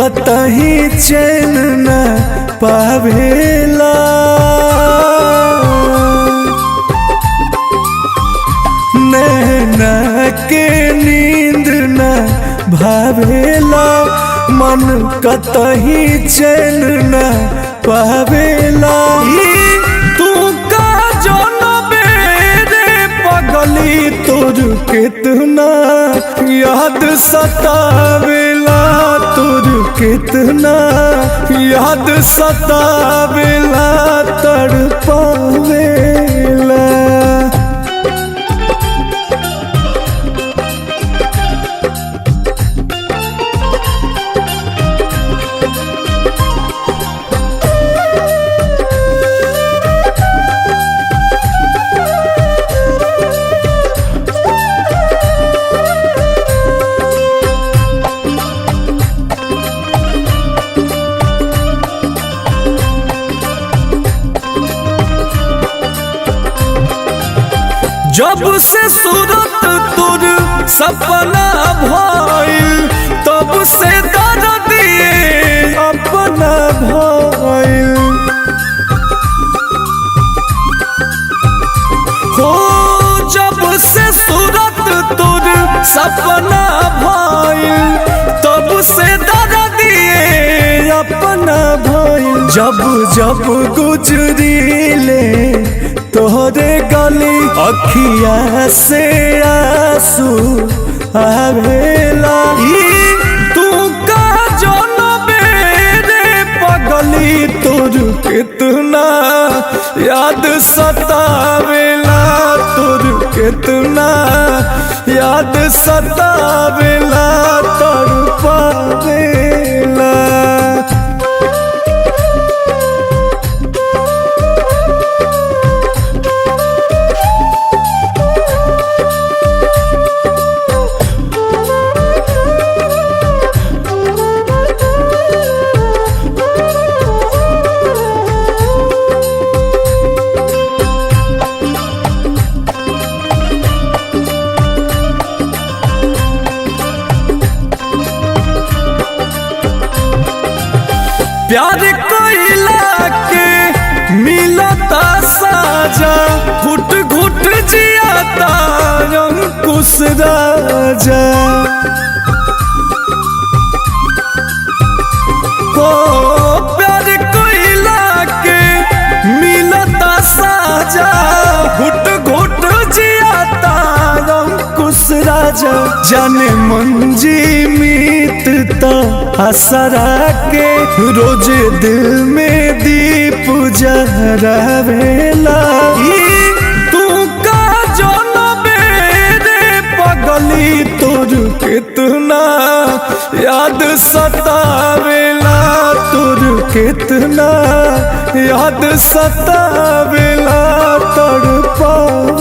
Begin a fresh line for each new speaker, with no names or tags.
कतही चैन न पावेला। नैना के नींद न भावेला, मन कतही चैन न पावेला। तू का जनबे रे पगली, तोर कितना याद सतावेला, तोर कितना याद सतावेला, तड़पावेला। जब से सूरत तोर सपना भइल, तब से दर्द दिए अपना भइल। हो जब से सूरत तोर सपना भइल, तब से दर्द दिए अपना भइल। जब जब गुजरीले तोहरे गली, अखिया से आंसू आवेला। तू का जनबे रे पगली, तोर कितना याद सतावेला, तोर कितना याद सतावेला, तड़पावेला। प्यार कोइला के मिलता साजा, घुट घुट जियाता अंकुश राजा। ओ प्यार कोइला के मिलता साजा, घुट घुट जियाता अंकुश राजा। जाने मंजी मीतता असरा के, रोज दिल में दीप जरावेला। तू का जनबे रे पगली, तोर कितना याद सतावेला, तोर कितना याद सतावेला, तड़पावेला।